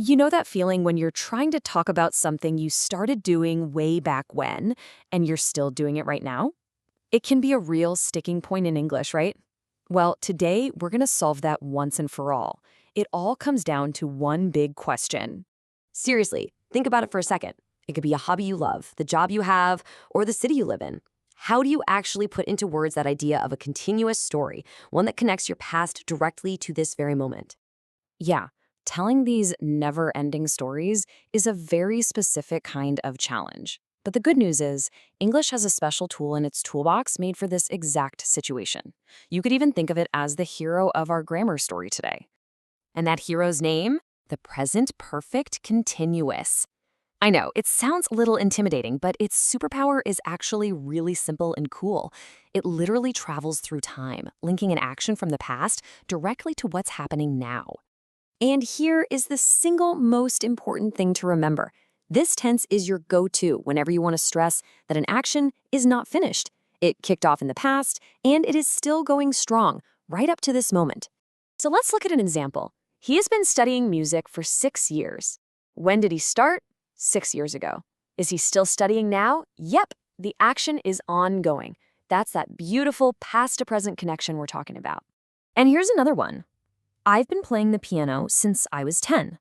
You know that feeling when you're trying to talk about something you started doing way back when, and you're still doing it right now? It can be a real sticking point in English, right? Well, today we're going to solve that once and for all. It all comes down to one big question. Seriously, think about it for a second. It could be a hobby you love, the job you have, or the city you live in. How do you actually put into words that idea of a continuous story, one that connects your past directly to this very moment? Yeah, telling these never-ending stories is a very specific kind of challenge. But the good news is, English has a special tool in its toolbox made for this exact situation. You could even think of it as the hero of our grammar story today. And that hero's name? The present perfect continuous. I know, it sounds a little intimidating, but its superpower is actually really simple and cool. It literally travels through time, linking an action from the past directly to what's happening now. And here is the single most important thing to remember. This tense is your go-to whenever you want to stress that an action is not finished. It kicked off in the past, and it is still going strong right up to this moment. So let's look at an example. He has been studying music for 6 years. When did he start? 6 years ago. Is he still studying now? Yep, the action is ongoing. That's that beautiful past-to-present connection we're talking about. And here's another one. I've been playing the piano since I was 10.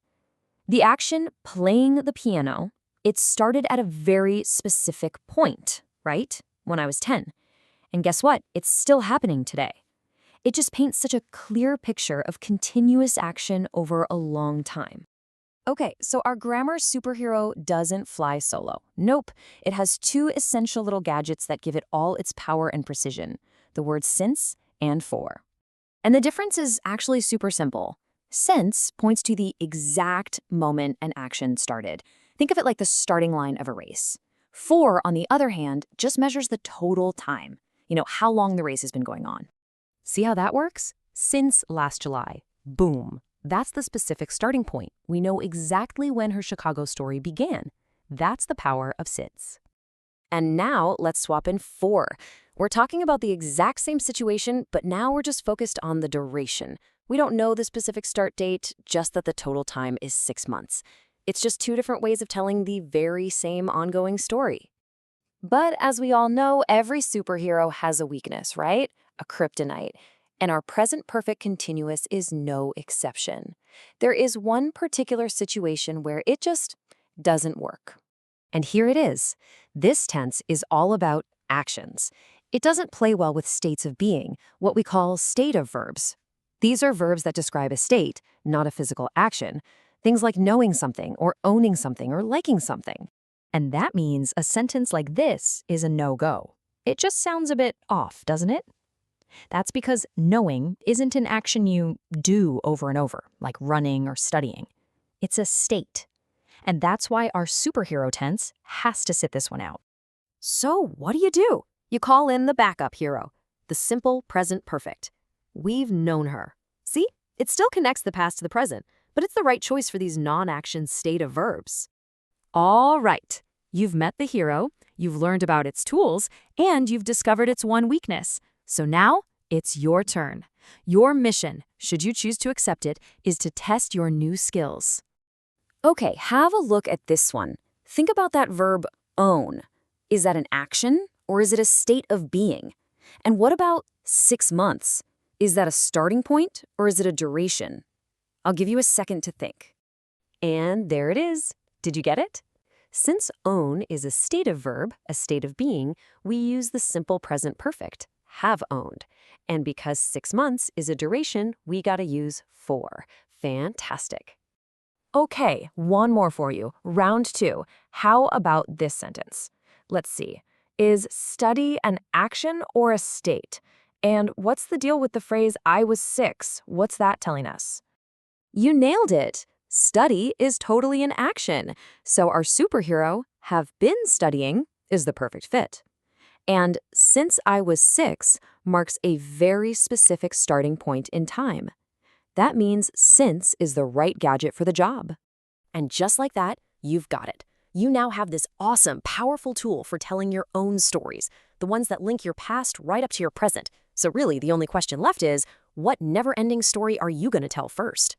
The action playing the piano, it started at a very specific point, right? When I was 10. And guess what? It's still happening today. It just paints such a clear picture of continuous action over a long time. Okay, so our grammar superhero doesn't fly solo. Nope, it has two essential little gadgets that give it all its power and precision. The words since and for. And the difference is actually super simple. Since points to the exact moment an action started. Think of it like the starting line of a race. For, on the other hand, just measures the total time. How long the race has been going on. See how that works? Since last July. Boom. That's the specific starting point. We know exactly when her Chicago story began. That's the power of since. And now let's swap in for. We're talking about the exact same situation, but now we're just focused on the duration. We don't know the specific start date, just that the total time is 6 months. It's just two different ways of telling the very same ongoing story. But as we all know, every superhero has a weakness, right? A kryptonite. And our present perfect continuous is no exception. There is one particular situation where it just doesn't work. And here it is. This tense is all about actions. It doesn't play well with states of being, what we call state of verbs. These are verbs that describe a state, not a physical action. Things like knowing something or owning something or liking something. And that means a sentence like this is a no-go. It just sounds a bit off, doesn't it? That's because knowing isn't an action you do over and over, like running or studying. It's a state. And that's why our superhero tense has to sit this one out. So what do? You call in the backup hero, the simple present perfect. We've known her. See? It still connects the past to the present, but it's the right choice for these non-action state of verbs. All right. You've met the hero, you've learned about its tools, and you've discovered its one weakness. So now, it's your turn. Your mission, should you choose to accept it, is to test your new skills. Okay, have a look at this one. Think about that verb own. Is that an action, or is it a state of being? And what about 6 months? Is that a starting point, or is it a duration? I'll give you a second to think. And there it is. Did you get it? Since own is a state of verb, a state of being, we use the simple present perfect, have owned. And because 6 months is a duration, we gotta use for. Fantastic. Okay, one more for you. Round 2. How about this sentence? Let's see. Is study an action or a state? And what's the deal with the phrase, I was 6? What's that telling us? You nailed it. Study is totally an action. So our superhero, have been studying, is the perfect fit. And since I was 6 marks a very specific starting point in time. That means since is the right gadget for the job. And just like that, you've got it. You now have this awesome, powerful tool for telling your own stories, the ones that link your past right up to your present. So really, the only question left is, what never-ending story are you going to tell first?